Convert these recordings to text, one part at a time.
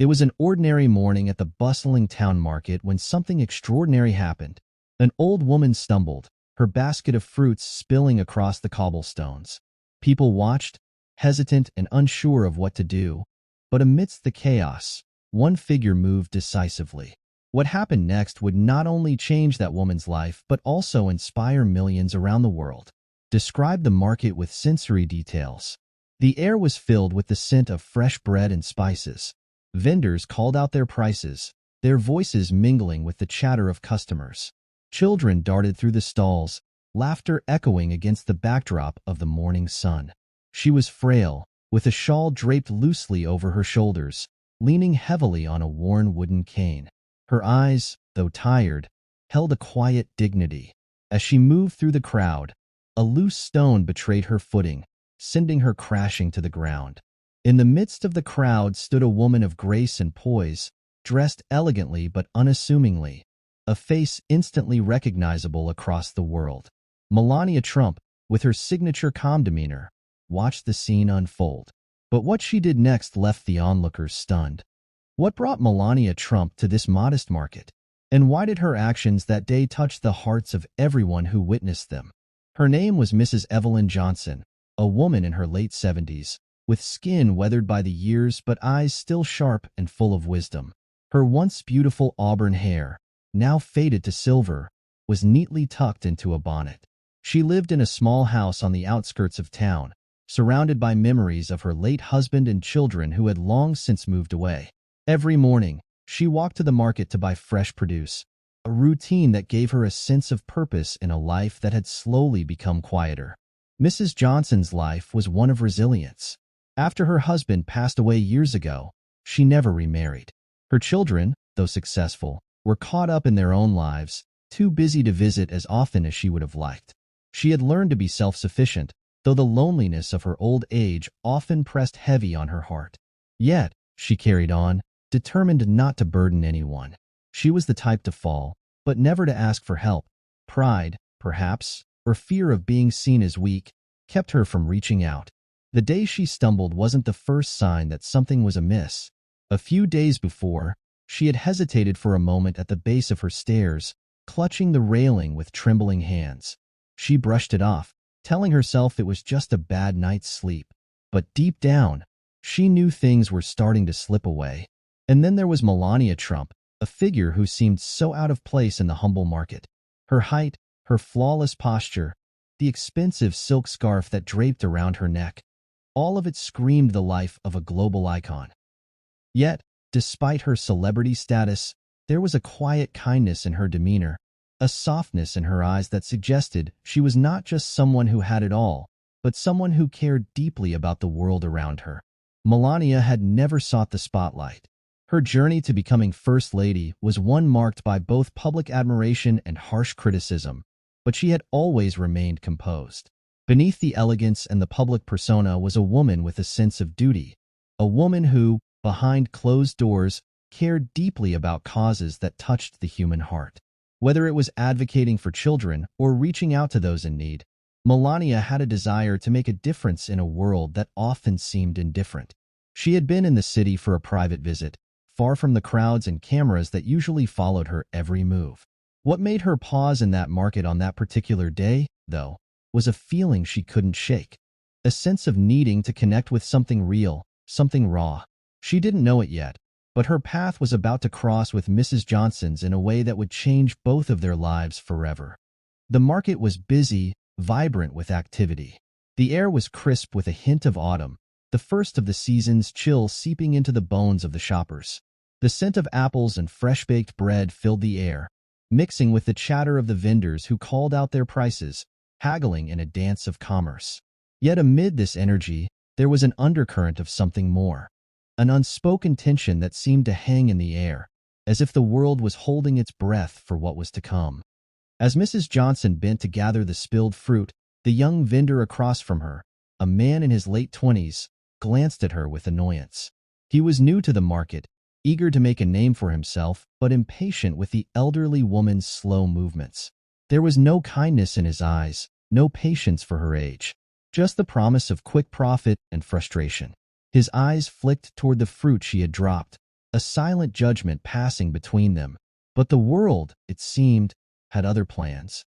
It was an ordinary morning at the bustling town market when something extraordinary happened. An old woman stumbled, her basket of fruits spilling across the cobblestones. People watched, hesitant and unsure of what to do. But amidst the chaos, one figure moved decisively. What happened next would not only change that woman's life, but also inspire millions around the world. Describe the market with sensory details. The air was filled with the scent of fresh bread and spices. Vendors called out their prices, their voices mingling with the chatter of customers. Children darted through the stalls, laughter echoing against the backdrop of the morning sun. She was frail, with a shawl draped loosely over her shoulders, leaning heavily on a worn wooden cane. Her eyes, though tired, held a quiet dignity. As she moved through the crowd, a loose stone betrayed her footing, sending her crashing to the ground. In the midst of the crowd stood a woman of grace and poise, dressed elegantly but unassumingly, a face instantly recognizable across the world. Melania Trump, with her signature calm demeanor, watched the scene unfold. But what she did next left the onlookers stunned. What brought Melania Trump to this modest market? And why did her actions that day touch the hearts of everyone who witnessed them? Her name was Mrs. Evelyn Johnson, a woman in her late 70s, with skin weathered by the years but eyes still sharp and full of wisdom. Her once beautiful auburn hair, now faded to silver, was neatly tucked into a bonnet. She lived in a small house on the outskirts of town, surrounded by memories of her late husband and children who had long since moved away. Every morning, she walked to the market to buy fresh produce, a routine that gave her a sense of purpose in a life that had slowly become quieter. Mrs. Johnson's life was one of resilience. After her husband passed away years ago, she never remarried. Her children, though successful, were caught up in their own lives, too busy to visit as often as she would have liked. She had learned to be self-sufficient, though the loneliness of her old age often pressed heavy on her heart. Yet, she carried on, determined not to burden anyone. She was the type to fall, but never to ask for help. Pride, perhaps, or fear of being seen as weak, kept her from reaching out. The day she stumbled wasn't the first sign that something was amiss. A few days before, she had hesitated for a moment at the base of her stairs, clutching the railing with trembling hands. She brushed it off, telling herself it was just a bad night's sleep. But deep down, she knew things were starting to slip away. And then there was Melania Trump, a figure who seemed so out of place in the humble market. Her height, her flawless posture, the expensive silk scarf that draped around her neck, all of it screamed the life of a global icon. Yet, despite her celebrity status, there was a quiet kindness in her demeanor, a softness in her eyes that suggested she was not just someone who had it all, but someone who cared deeply about the world around her. Melania had never sought the spotlight. Her journey to becoming First Lady was one marked by both public admiration and harsh criticism, but she had always remained composed. Beneath the elegance and the public persona was a woman with a sense of duty, a woman who, behind closed doors, cared deeply about causes that touched the human heart. Whether it was advocating for children or reaching out to those in need, Melania had a desire to make a difference in a world that often seemed indifferent. She had been in the city for a private visit, far from the crowds and cameras that usually followed her every move. What made her pause in that market on that particular day, though, was a feeling she couldn't shake. A sense of needing to connect with something real, something raw. She didn't know it yet, but her path was about to cross with Mrs. Johnson's in a way that would change both of their lives forever. The market was busy, vibrant with activity. The air was crisp with a hint of autumn, the first of the season's chill seeping into the bones of the shoppers. The scent of apples and fresh-baked bread filled the air, mixing with the chatter of the vendors who called out their prices, haggling in a dance of commerce. Yet amid this energy, there was an undercurrent of something more, an unspoken tension that seemed to hang in the air, as if the world was holding its breath for what was to come. As Mrs. Johnson bent to gather the spilled fruit, the young vendor across from her, a man in his late 20s, glanced at her with annoyance. He was new to the market, eager to make a name for himself, but impatient with the elderly woman's slow movements. There was no kindness in his eyes, no patience for her age, just the promise of quick profit and frustration. His eyes flicked toward the fruit she had dropped, a silent judgment passing between them. But the world, it seemed, had other plans.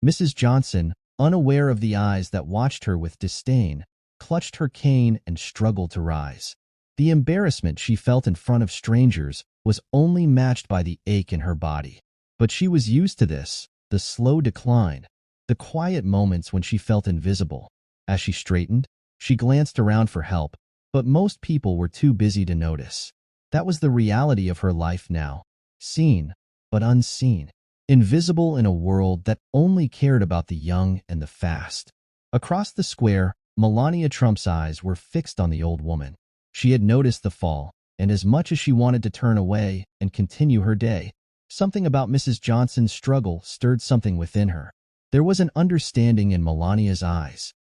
Mrs. Johnson, unaware of the eyes that watched her with disdain, clutched her cane and struggled to rise. The embarrassment she felt in front of strangers was only matched by the ache in her body. But she was used to this, the slow decline, the quiet moments when she felt invisible. As she straightened, she glanced around for help, but most people were too busy to notice. That was the reality of her life now, seen but unseen, invisible in a world that only cared about the young and the fast. Across the square, Melania Trump's eyes were fixed on the old woman. She had noticed the fall, and as much as she wanted to turn away and continue her day, something about Mrs. Johnson's struggle stirred something within her. There was an understanding in Melania's eyes,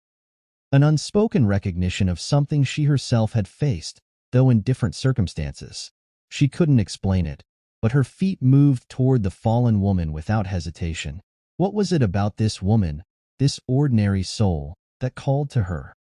an unspoken recognition of something she herself had faced, though in different circumstances. She couldn't explain it, but her feet moved toward the fallen woman without hesitation. What was it about this woman, this ordinary soul, that called to her?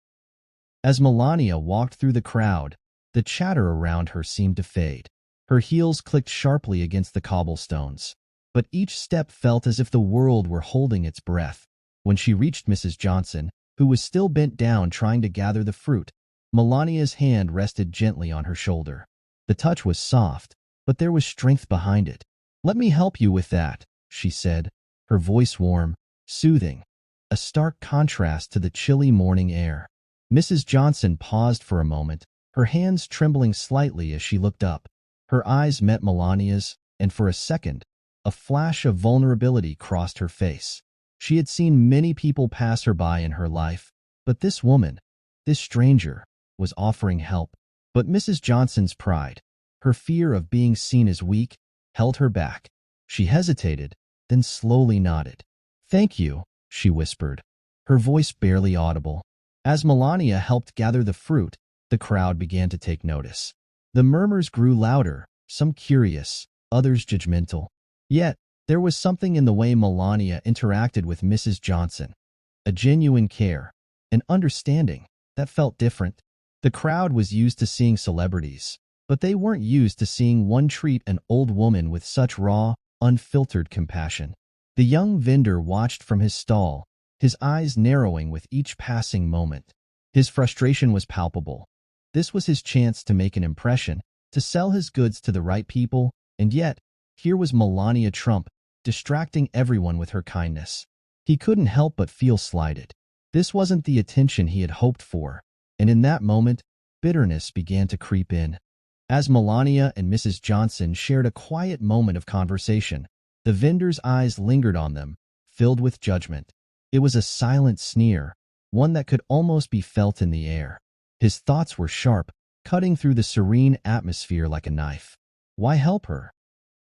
As Melania walked through the crowd, the chatter around her seemed to fade. Her heels clicked sharply against the cobblestones, but each step felt as if the world were holding its breath. When she reached Mrs. Johnson, who was still bent down trying to gather the fruit, Melania's hand rested gently on her shoulder. The touch was soft, but there was strength behind it. "Let me help you with that," she said, her voice warm, soothing, a stark contrast to the chilly morning air. Mrs. Johnson paused for a moment, her hands trembling slightly as she looked up. Her eyes met Melania's, and for a second, a flash of vulnerability crossed her face. She had seen many people pass her by in her life, but this woman, this stranger, was offering help. But Mrs. Johnson's pride, her fear of being seen as weak, held her back. She hesitated, then slowly nodded. "Thank you," she whispered, her voice barely audible. As Melania helped gather the fruit, the crowd began to take notice. The murmurs grew louder, some curious, others judgmental. Yet, there was something in the way Melania interacted with Mrs. Johnson, a genuine care, an understanding, that felt different. The crowd was used to seeing celebrities, but they weren't used to seeing one treat an old woman with such raw, unfiltered compassion. The young vendor watched from his stall, his eyes narrowing with each passing moment. His frustration was palpable. This was his chance to make an impression, to sell his goods to the right people, and yet, here was Melania Trump, distracting everyone with her kindness. He couldn't help but feel slighted. This wasn't the attention he had hoped for, and in that moment, bitterness began to creep in. As Melania and Mrs. Johnson shared a quiet moment of conversation, the vendor's eyes lingered on them, filled with judgment. It was a silent sneer, one that could almost be felt in the air. His thoughts were sharp, cutting through the serene atmosphere like a knife. Why help her?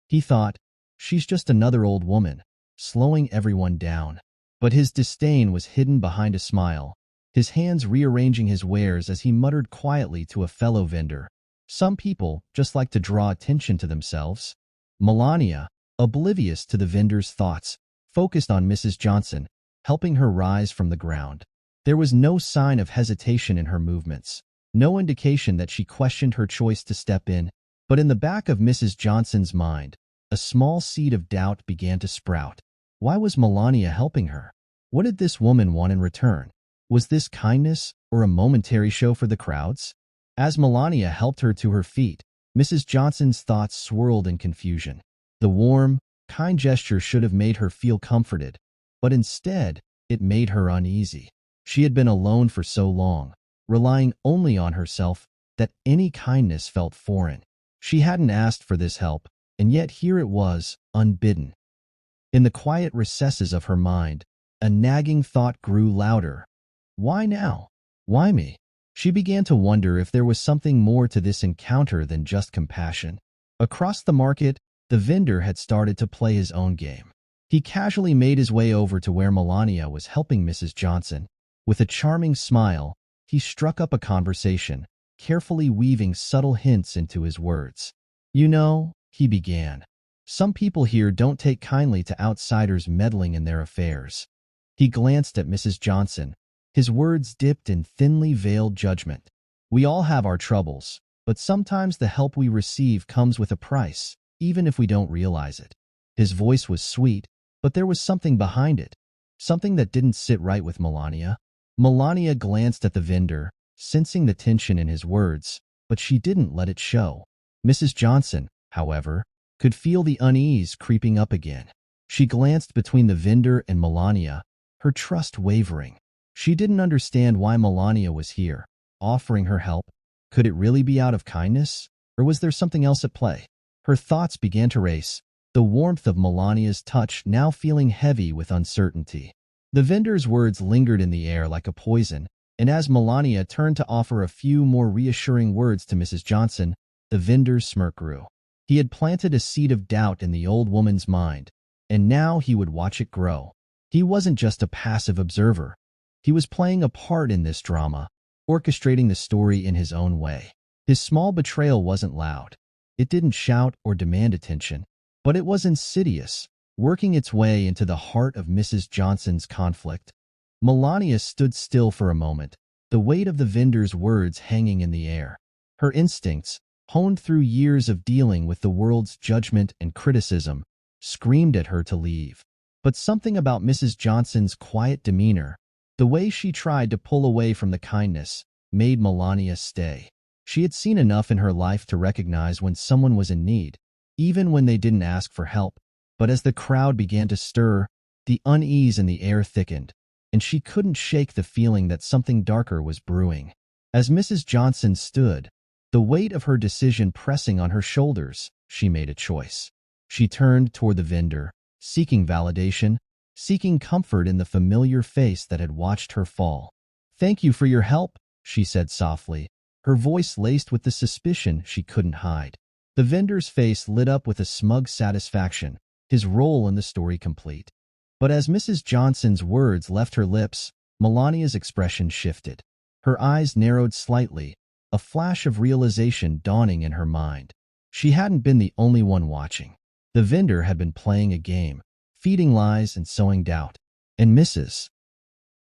He thought, she's just another old woman, slowing everyone down. But his disdain was hidden behind a smile, his hands rearranging his wares as he muttered quietly to a fellow vendor. Some people just like to draw attention to themselves. Melania, oblivious to the vendor's thoughts, focused on Mrs. Johnson, helping her rise from the ground. There was no sign of hesitation in her movements, no indication that she questioned her choice to step in, but in the back of Mrs. Johnson's mind, a small seed of doubt began to sprout. Why was Melania helping her? What did this woman want in return? Was this kindness or a momentary show for the crowds? As Melania helped her to her feet, Mrs. Johnson's thoughts swirled in confusion. The warm, kind gesture should have made her feel comforted, but instead, it made her uneasy. She had been alone for so long, relying only on herself, that any kindness felt foreign. She hadn't asked for this help, and yet here it was, unbidden. In the quiet recesses of her mind, a nagging thought grew louder. Why now? Why me? She began to wonder if there was something more to this encounter than just compassion. Across the market, the vendor had started to play his own game. He casually made his way over to where Melania was helping Mrs. Johnson. With a charming smile, he struck up a conversation, carefully weaving subtle hints into his words. "You know," he began, "some people here don't take kindly to outsiders meddling in their affairs." He glanced at Mrs. Johnson, his words dipped in thinly veiled judgment. "We all have our troubles, But sometimes the help we receive comes with a price, even if we don't realize it. His voice was sweet, but there was something behind it. Something that didn't sit right with Melania. Melania glanced at the vendor, sensing the tension in his words, but she didn't let it show. Mrs. Johnson, however, could feel the unease creeping up again. She glanced between the vendor and Melania, her trust wavering. She didn't understand why Melania was here, offering her help. Could it really be out of kindness, or was there something else at play? Her thoughts began to race, the warmth of Melania's touch now feeling heavy with uncertainty. The vendor's words lingered in the air like a poison, and as Melania turned to offer a few more reassuring words to Mrs. Johnson, the vendor's smirk grew. He had planted a seed of doubt in the old woman's mind, and now he would watch it grow. He wasn't just a passive observer. He was playing a part in this drama, orchestrating the story in his own way. His small betrayal wasn't loud. It didn't shout or demand attention, but it was insidious, working its way into the heart of Mrs. Johnson's conflict. Melania stood still for a moment, the weight of the vendor's words hanging in the air. Her instincts, honed through years of dealing with the world's judgment and criticism, screamed at her to leave. But something about Mrs. Johnson's quiet demeanor, the way she tried to pull away from the kindness, made Melania stay. She had seen enough in her life to recognize when someone was in need, even when they didn't ask for help. But as the crowd began to stir, the unease in the air thickened, and she couldn't shake the feeling that something darker was brewing. As Mrs. Johnson stood, the weight of her decision pressing on her shoulders, she made a choice. She turned toward the vendor, seeking validation, seeking comfort in the familiar face that had watched her fall. "Thank you for your help," she said softly, her voice laced with the suspicion she couldn't hide. The vendor's face lit up with a smug satisfaction, his role in the story complete. But as Mrs. Johnson's words left her lips, Melania's expression shifted. Her eyes narrowed slightly, a flash of realization dawning in her mind. She hadn't been the only one watching. The vendor had been playing a game, feeding lies and sowing doubt. And Mrs.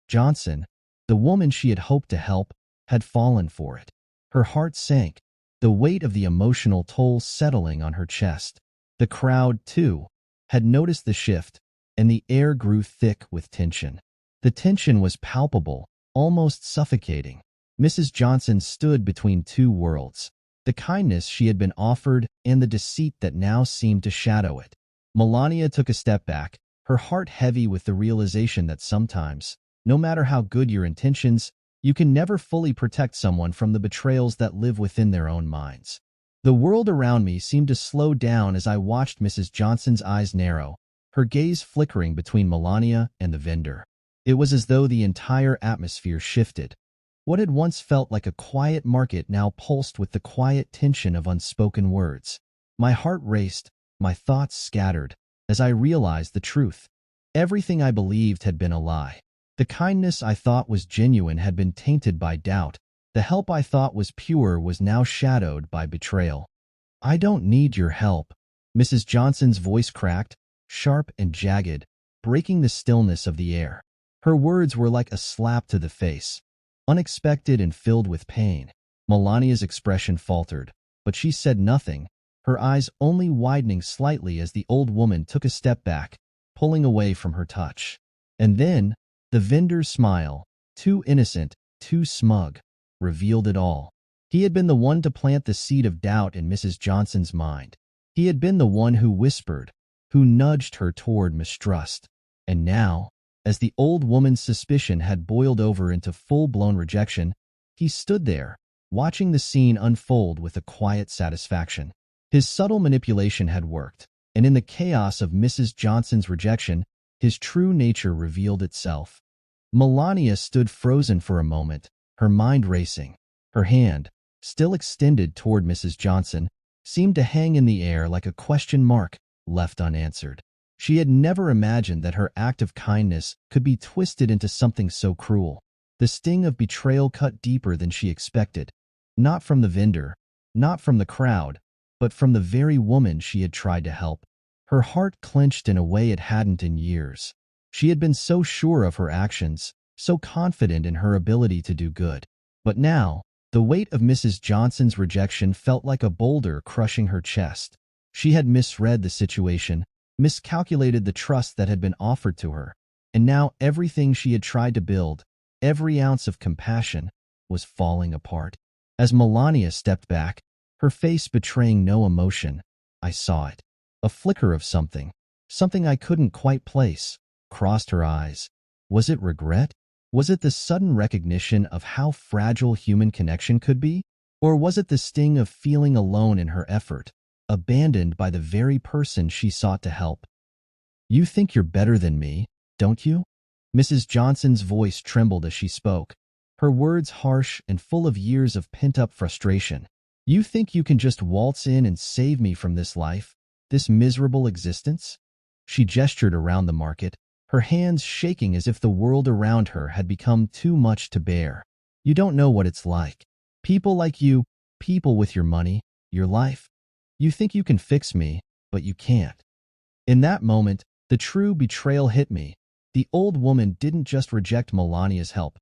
Johnson, the woman she had hoped to help, had fallen for it. Her heart sank, the weight of the emotional toll settling on her chest. The crowd, too, had noticed the shift, and the air grew thick with tension. The tension was palpable, almost suffocating. Mrs. Johnson stood between two worlds, the kindness she had been offered and the deceit that now seemed to shadow it. Melania took a step back, her heart heavy with the realization that sometimes, no matter how good your intentions, you can never fully protect someone from the betrayals that live within their own minds. The world around me seemed to slow down as I watched Mrs. Johnson's eyes narrow, her gaze flickering between Melania and the vendor. It was as though the entire atmosphere shifted. What had once felt like a quiet market now pulsed with the quiet tension of unspoken words. My heart raced, my thoughts scattered, as I realized the truth. Everything I believed had been a lie. The kindness I thought was genuine had been tainted by doubt. The help I thought was pure was now shadowed by betrayal. "I don't need your help." Mrs. Johnson's voice cracked, sharp and jagged, breaking the stillness of the air. Her words were like a slap to the face, unexpected and filled with pain. Melania's expression faltered, but she said nothing, her eyes only widening slightly as the old woman took a step back, pulling away from her touch. And then, the vendor's smile, too innocent, too smug, revealed it all. He had been the one to plant the seed of doubt in Mrs. Johnson's mind. He had been the one who whispered, who nudged her toward mistrust. And now, as the old woman's suspicion had boiled over into full-blown rejection, he stood there, watching the scene unfold with a quiet satisfaction. His subtle manipulation had worked, and in the chaos of Mrs. Johnson's rejection, his true nature revealed itself. Melania stood frozen for a moment, her mind racing. Her hand, still extended toward Mrs. Johnson, seemed to hang in the air like a question mark left unanswered. She had never imagined that her act of kindness could be twisted into something so cruel. The sting of betrayal cut deeper than she expected, not from the vendor, not from the crowd, but from the very woman she had tried to help. Her heart clenched in a way it hadn't in years. She had been so sure of her actions, so confident in her ability to do good. But now, The weight of Mrs. Johnson's rejection felt like a boulder crushing her chest. She had misread the situation, miscalculated the trust that had been offered to her, and now everything she had tried to build, every ounce of compassion, was falling apart. As Melania stepped back, her face betraying no emotion, I saw it. A flicker of something, something I couldn't quite place, crossed her eyes. Was it regret? Was it the sudden recognition of how fragile human connection could be? Or was it the sting of feeling alone in her effort, abandoned by the very person she sought to help? "You think you're better than me, don't you?" Mrs. Johnson's voice trembled as she spoke, her words harsh and full of years of pent-up frustration. "You think you can just waltz in and save me from this life, this miserable existence?" She gestured around the market, her hands shaking as if the world around her had become too much to bear. "You don't know what it's like. People like you, people with your money, your life. You think you can fix me, but you can't." In that moment, the true betrayal hit me. The old woman didn't just reject Melania's help.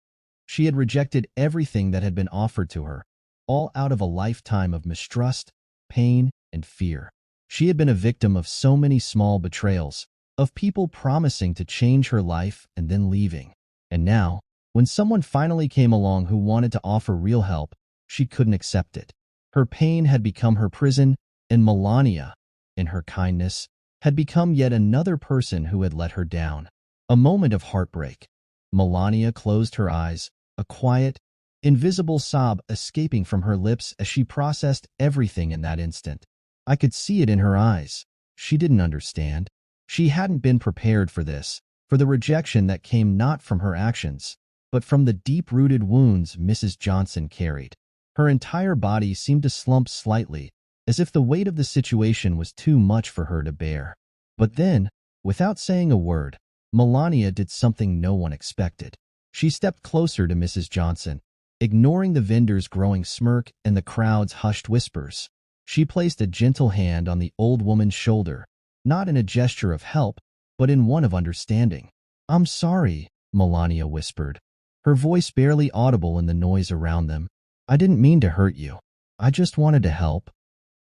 She had rejected everything that had been offered to her, all out of a lifetime of mistrust, pain, and fear. She had been a victim of so many small betrayals, of people promising to change her life and then leaving. And now, when someone finally came along who wanted to offer real help, she couldn't accept it. Her pain had become her prison, and Melania, in her kindness, had become yet another person who had let her down. A moment of heartbreak. Melania closed her eyes, a quiet, invisible sob escaping from her lips as she processed everything in that instant. I could see it in her eyes. She didn't understand. She hadn't been prepared for this, for the rejection that came not from her actions, but from the deep-rooted wounds Mrs. Johnson carried. Her entire body seemed to slump slightly, as if the weight of the situation was too much for her to bear. But then, without saying a word, Melania did something no one expected. She stepped closer to Mrs. Johnson, ignoring the vendor's growing smirk and the crowd's hushed whispers. She placed a gentle hand on the old woman's shoulder, not in a gesture of help, but in one of understanding. "I'm sorry," Melania whispered, her voice barely audible in the noise around them. "I didn't mean to hurt you. I just wanted to help."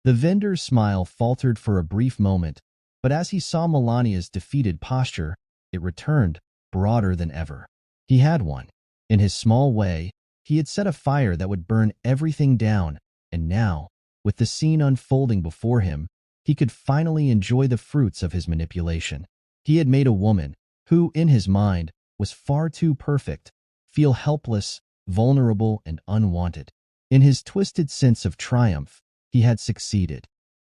The vendor's smile faltered for a brief moment, but as he saw Melania's defeated posture, it returned, broader than ever. He had won. In his small way, he had set a fire that would burn everything down, and now, with the scene unfolding before him, he could finally enjoy the fruits of his manipulation. He had made a woman, who, in his mind, was far too perfect, feel helpless, vulnerable, and unwanted. In his twisted sense of triumph, he had succeeded.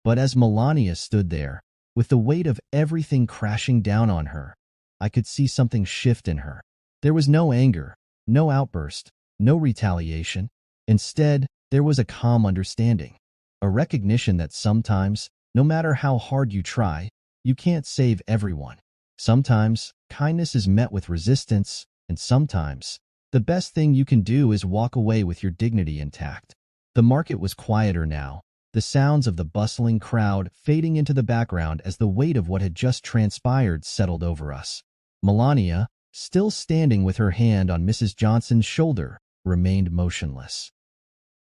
But as Melania stood there, with the weight of everything crashing down on her, I could see something shift in her. There was no anger, no outburst, no retaliation. Instead, there was a calm understanding, a recognition that sometimes, no matter how hard you try, you can't save everyone. Sometimes, kindness is met with resistance, and sometimes, the best thing you can do is walk away with your dignity intact. The market was quieter now, the sounds of the bustling crowd fading into the background as the weight of what had just transpired settled over us. Melania, still standing with her hand on Mrs. Johnson's shoulder, remained motionless.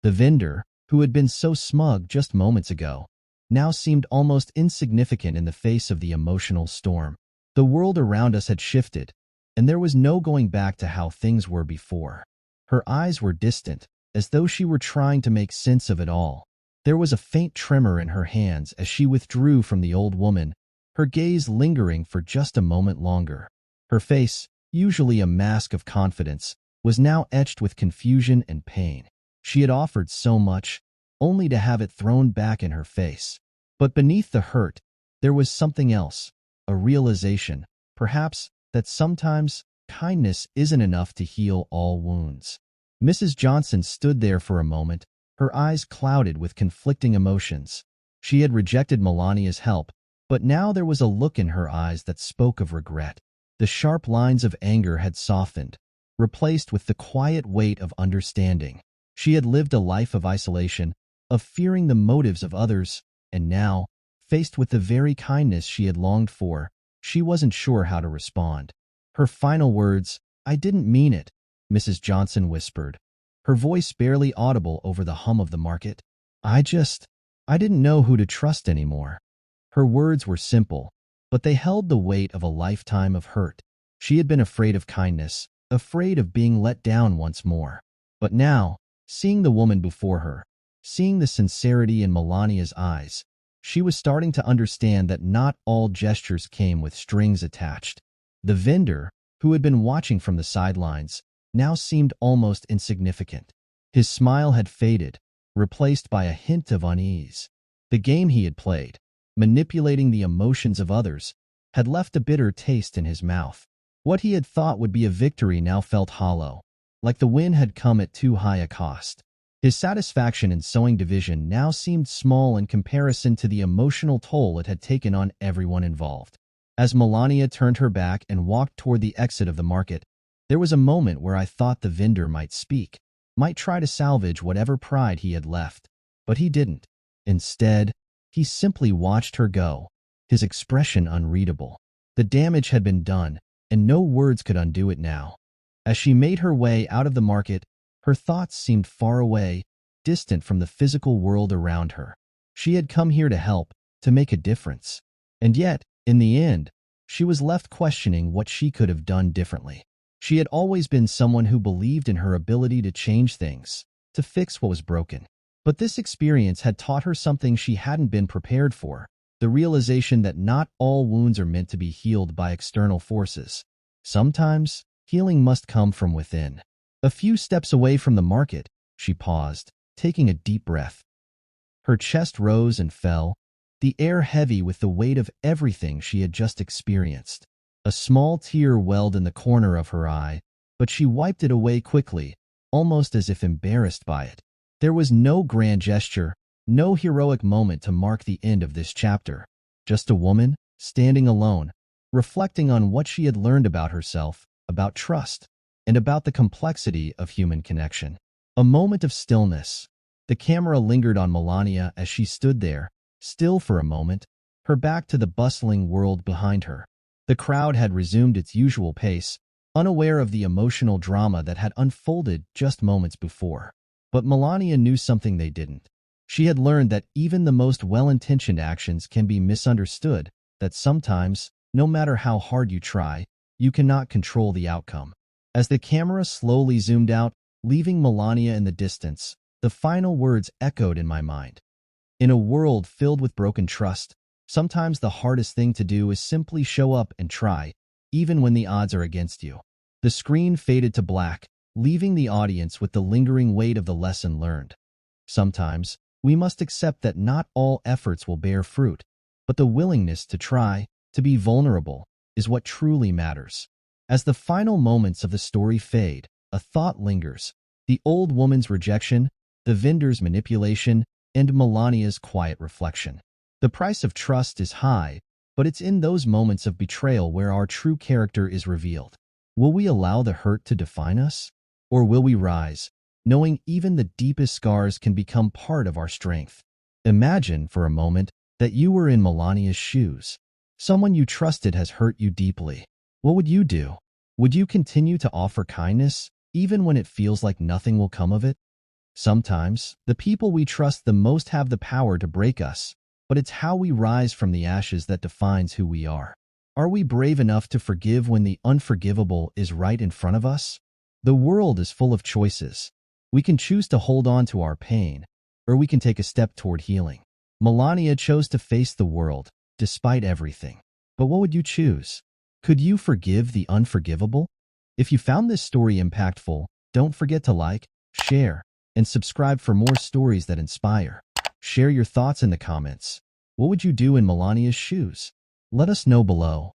The vendor, who had been so smug just moments ago, now seemed almost insignificant in the face of the emotional storm. The world around us had shifted, and there was no going back to how things were before. Her eyes were distant, as though she were trying to make sense of it all. There was a faint tremor in her hands as she withdrew from the old woman, her gaze lingering for just a moment longer. Her face, usually a mask of confidence, was now etched with confusion and pain. She had offered so much, only to have it thrown back in her face. But beneath the hurt, there was something else, a realization, perhaps, that sometimes kindness isn't enough to heal all wounds. Mrs. Johnson stood there for a moment, her eyes clouded with conflicting emotions. She had rejected Melania's help, but now there was a look in her eyes that spoke of regret. The sharp lines of anger had softened, replaced with the quiet weight of understanding. She had lived a life of isolation, of fearing the motives of others, and now, faced with the very kindness she had longed for, she wasn't sure how to respond. Her final words, "I didn't mean it," Mrs. Johnson whispered, her voice barely audible over the hum of the market. I didn't know who to trust anymore." Her words were simple, but they held the weight of a lifetime of hurt. She had been afraid of kindness, afraid of being let down once more. But now, seeing the woman before her, seeing the sincerity in Melania's eyes, she was starting to understand that not all gestures came with strings attached. The vendor, who had been watching from the sidelines, now seemed almost insignificant. His smile had faded, replaced by a hint of unease. The game he had played, manipulating the emotions of others, had left a bitter taste in his mouth. What he had thought would be a victory now felt hollow, like the win had come at too high a cost. His satisfaction in sowing division now seemed small in comparison to the emotional toll it had taken on everyone involved. As Melania turned her back and walked toward the exit of the market, there was a moment where I thought the vendor might speak, might try to salvage whatever pride he had left. But he didn't. Instead, he simply watched her go, his expression unreadable. The damage had been done, and no words could undo it now. As she made her way out of the market, her thoughts seemed far away, distant from the physical world around her. She had come here to help, to make a difference. And yet, in the end, she was left questioning what she could have done differently. She had always been someone who believed in her ability to change things, to fix what was broken. But this experience had taught her something she hadn't been prepared for, the realization that not all wounds are meant to be healed by external forces. Sometimes, healing must come from within. A few steps away from the market, she paused, taking a deep breath. Her chest rose and fell, the air heavy with the weight of everything she had just experienced. A small tear welled in the corner of her eye, but she wiped it away quickly, almost as if embarrassed by it. There was no grand gesture, no heroic moment to mark the end of this chapter. Just a woman, standing alone, reflecting on what she had learned about herself, about trust, and about the complexity of human connection. A moment of stillness. The camera lingered on Melania as she stood there, still for a moment, her back to the bustling world behind her. The crowd had resumed its usual pace, unaware of the emotional drama that had unfolded just moments before. But Melania knew something they didn't. She had learned that even the most well-intentioned actions can be misunderstood, that sometimes, no matter how hard you try, you cannot control the outcome. As the camera slowly zoomed out, leaving Melania in the distance, the final words echoed in my mind. In a world filled with broken trust, sometimes the hardest thing to do is simply show up and try, even when the odds are against you. The screen faded to black, leaving the audience with the lingering weight of the lesson learned. Sometimes, we must accept that not all efforts will bear fruit, but the willingness to try, to be vulnerable, is what truly matters. As the final moments of the story fade, a thought lingers: the old woman's rejection, the vendor's manipulation, and Melania's quiet reflection. The price of trust is high, but it's in those moments of betrayal where our true character is revealed. Will we allow the hurt to define us? Or will we rise, knowing even the deepest scars can become part of our strength? Imagine, for a moment, that you were in Melania's shoes. Someone you trusted has hurt you deeply. What would you do? Would you continue to offer kindness, even when it feels like nothing will come of it? Sometimes, the people we trust the most have the power to break us, but it's how we rise from the ashes that defines who we are. Are we brave enough to forgive when the unforgivable is right in front of us? The world is full of choices. We can choose to hold on to our pain, or we can take a step toward healing. Melania chose to face the world, despite everything. But what would you choose? Could you forgive the unforgivable? If you found this story impactful, don't forget to like, share, and subscribe for more stories that inspire. Share your thoughts in the comments. What would you do in Melania's shoes? Let us know below.